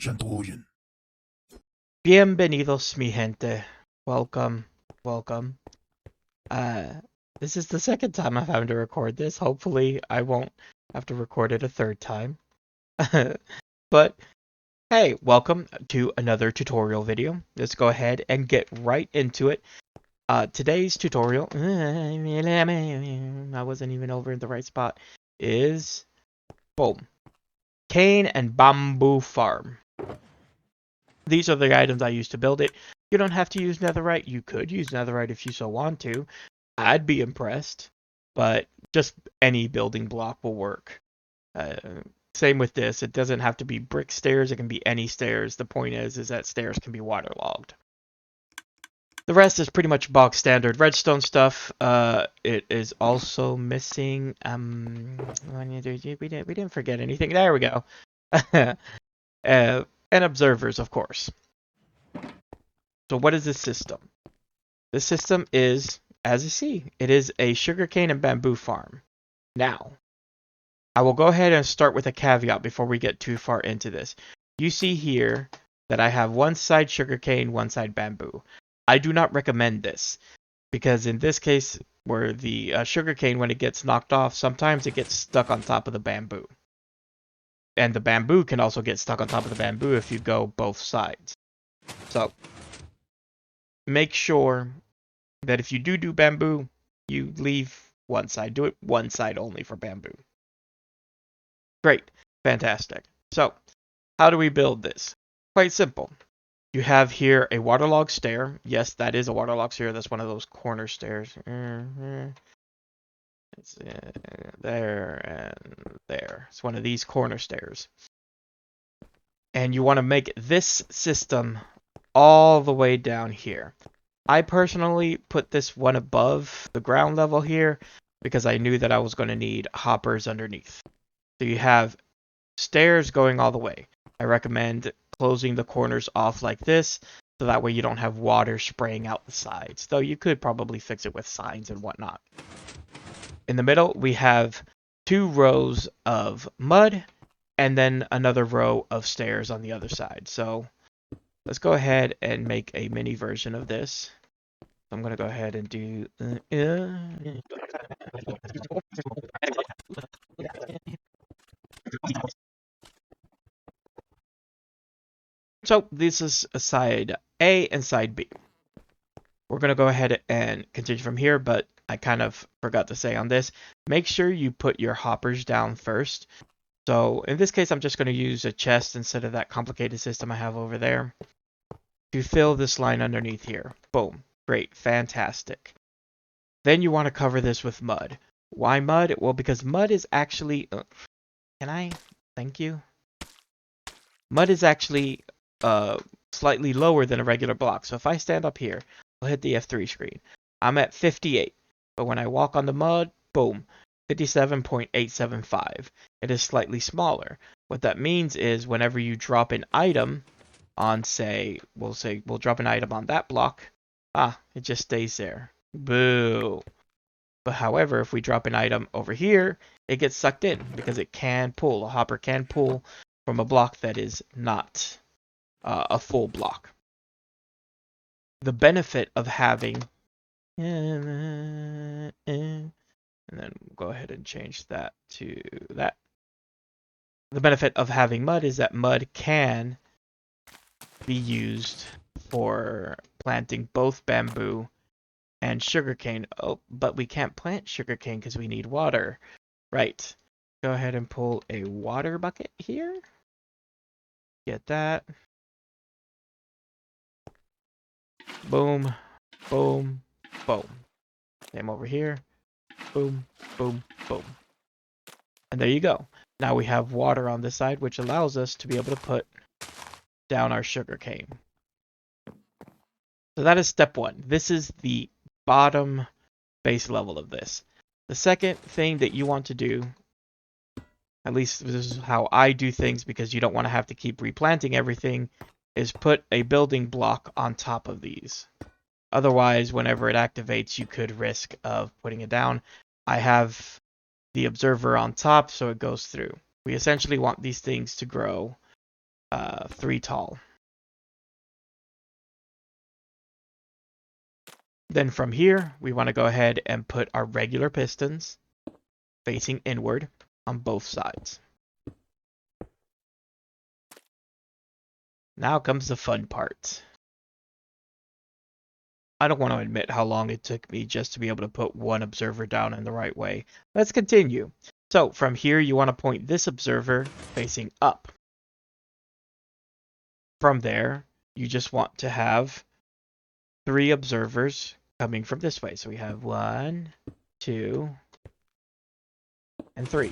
Shantogen. Bienvenidos, mi gente. Welcome, welcome. Uh, this is the second time I've had to record this. Hopefully, I won't have to record it a third time. But hey, welcome to another tutorial video. Let's go ahead and get right into it. Today's tutorial, I wasn't even over in the right spot, is boom, cane and bamboo farm. These are the items I used to build it. You don't have to use netherite. You could use netherite if you so want to. I'd be impressed. But just any building block will work. Uh, Same with this. It doesn't have to be brick stairs. It can be any stairs. The point is that stairs can be waterlogged. The rest is pretty much bog standard redstone stuff. It is also missing. We didn't forget anything. There we go. And observers, of course. So what is this system? This system is, as you see, it is a sugarcane and bamboo farm. Now, I will go ahead and start with a caveat before we get too far into this. You see here that I have one side sugarcane, one side bamboo. I do not recommend this because in this case, where the sugarcane, when it gets knocked off, sometimes it gets stuck on top of the bamboo. And the bamboo can also get stuck on top of the bamboo if you go both sides. So, make sure that if you do bamboo, you leave one side. Do it one side only for bamboo. Great. Fantastic. So, how do we build this? Quite simple. You have here a waterlogged stair. Yes, that is a waterlogged stair. That's one of those corner stairs. It's there and there. It's one of these corner stairs. And you want to make this system all the way down here. I personally put this one above the ground level here because I knew that I was going to need hoppers underneath. So you have stairs going all the way. I recommend closing the corners off like this so that way you don't have water spraying out the sides. Though you could probably fix it with signs and whatnot. In the middle, we have 2 rows of mud and then another row of stairs on the other side. So let's go ahead and make a mini version of this. I'm going to go ahead and do... So this is side A and side B. We're going to go ahead and continue from here, but I kind of forgot to say on this, make sure you put your hoppers down first. So in this case, I'm just going to use a chest instead of that complicated system I have over there to fill this line underneath here. Boom. Great. Fantastic. Then you want to cover this with mud. Why mud? Well, because mud is actually... Can I? Thank you. Mud is actually slightly lower than a regular block. So if I stand up here, I'll hit the F3 screen. I'm at 58. But when I walk on the mud, boom, 57.875. It is slightly smaller. What that means is whenever you drop an item on, we'll drop an item on that block, it just stays there. Boo. But however, if we drop an item over here, it gets sucked in because it can pull. A hopper can pull from a block that is not a full block. The benefit of having... And then go ahead and change that to that. The benefit of having mud is that mud can be used for planting both bamboo and sugarcane. Oh, but we can't plant sugarcane because we need water. Right. Go ahead and pull a water bucket here. Get that. Boom, boom, boom. Same over here. Boom, boom, boom. And there you go. Now we have water on this side, which allows us to be able to put down our sugarcane. So that is step 1. This is the bottom base level of this. The second thing that you want to do, at least this is how I do things because you don't want to have to keep replanting everything, is put a building block on top of these. Otherwise, whenever it activates, you could risk of putting it down. I have the observer on top, so it goes through. We essentially want these things to grow 3 tall. Then from here, we want to go ahead and put our regular pistons facing inward on both sides. Now comes the fun part. I don't want to admit how long it took me just to be able to put one observer down in the right way. Let's continue. So from here, you want to point this observer facing up. From there, you just want to have 3 observers coming from this way. So we have 1, 2, and 3.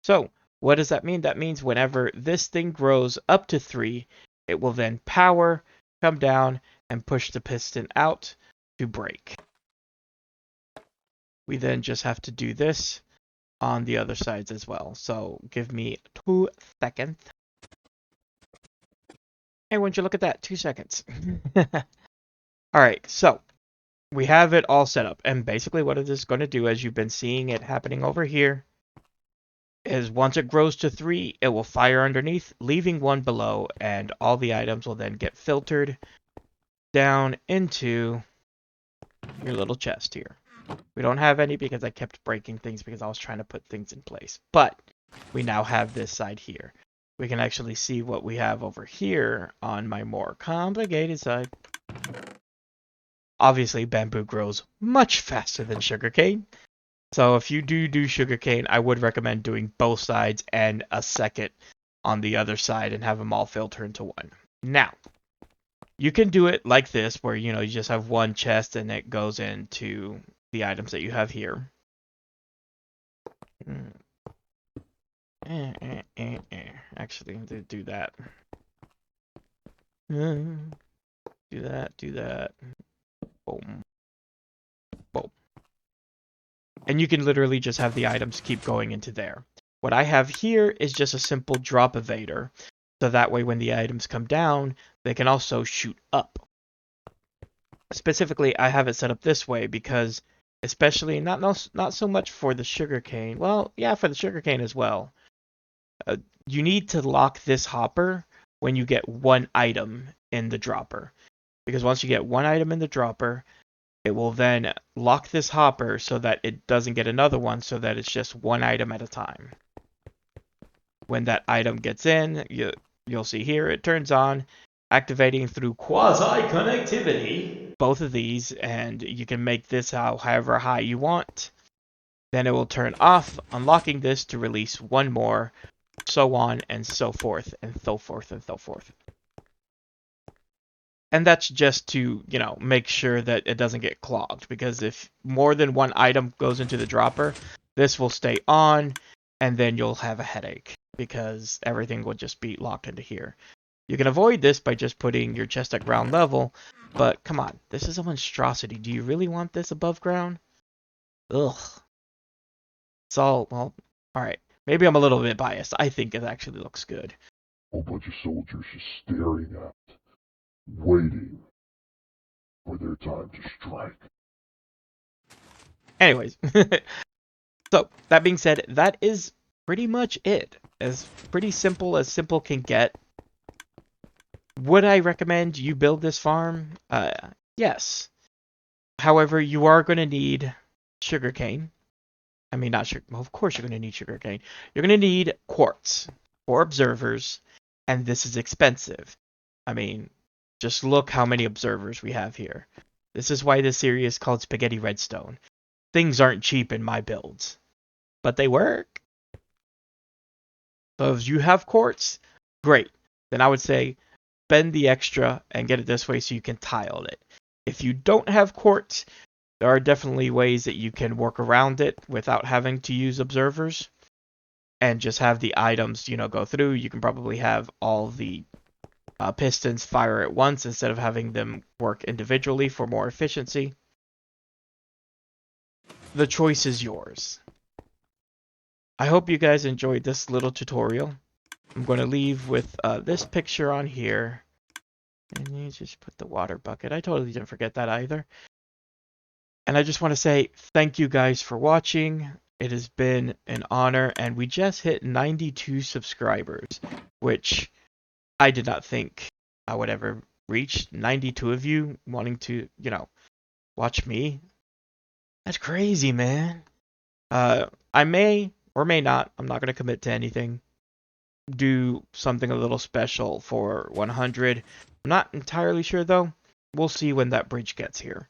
So what does that mean? That means whenever this thing grows up to 3, it will then power, come down, and push the piston out to break. We then just have to do this on the other sides as well. So give me 2 seconds. Hey, wouldn't you look at that? 2 seconds. Alright, so we have it all set up. And basically what it is going to do, as you've been seeing it happening over here, is once it grows to 3, it will fire underneath, leaving 1 below, and all the items will then get filtered down into your little chest here. We don't have any because I kept breaking things because I was trying to put things in place. But we now have this side here. We can actually see what we have over here on my more complicated side. Obviously, bamboo grows much faster than sugarcane. So if you do sugarcane, I would recommend doing both sides and a second on the other side and have them all filter into one. Now, you can do it like this, where you just have one chest and it goes into the items that you have here. Actually, do that. Do that. Boom. Boom. And you can literally just have the items keep going into there. What I have here is just a simple drop evader. So that way when the items come down, they can also shoot up. Specifically, I have it set up this way because, especially not so much for the sugarcane. Well, yeah, for the sugarcane as well. You need to lock this hopper when you get one item in the dropper. Because once you get one item in the dropper, it will then lock this hopper so that it doesn't get another one, so that it's just one item at a time. When that item gets in, you'll see here it turns on, activating through quasi-connectivity both of these, and you can make this however high you want. Then it will turn off, unlocking this to release one more, so on and so forth, and so forth, and so forth. And that's just to, make sure that it doesn't get clogged, because if more than one item goes into the dropper, this will stay on, and then you'll have a headache, because everything will just be locked into here. You can avoid this by just putting your chest at ground level, but come on, this is a monstrosity. Do you really want this above ground? Ugh. It's all, well, alright. Maybe I'm a little bit biased. I think it actually looks good. A bunch of soldiers just staring at, waiting for their time to strike. Anyways, so that being said, that is pretty much it. As pretty simple as simple can get. Would I recommend you build this farm? Yes. However, you are going to need sugarcane. I mean, not sugar. Well, of course you're going to need sugarcane. You're going to need quartz for observers, and this is expensive. I mean, just look how many observers we have here. This is why this series is called Spaghetti Redstone. Things aren't cheap in my builds, but they work. So if you have quartz, great. Then I would say spend the extra and get it this way so you can tile it. If you don't have quartz, there are definitely ways that you can work around it without having to use observers and just have the items, go through. You can probably have all the pistons fire at once instead of having them work individually for more efficiency. The choice is yours. I hope you guys enjoyed this little tutorial. I'm going to leave with this picture on here. And you just put the water bucket. I totally didn't forget that either. And I just want to say thank you guys for watching. It has been an honor, and we just hit 92 subscribers, which I did not think I would ever reach 92 of you wanting to, watch me. That's crazy, man. I may or may not, I'm not going to commit to anything, do something a little special for 100. I'm not entirely sure, though. We'll see when that bridge gets here.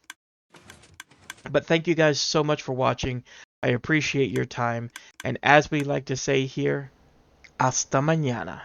But thank you guys so much for watching. I appreciate your time. And as we like to say here, hasta mañana.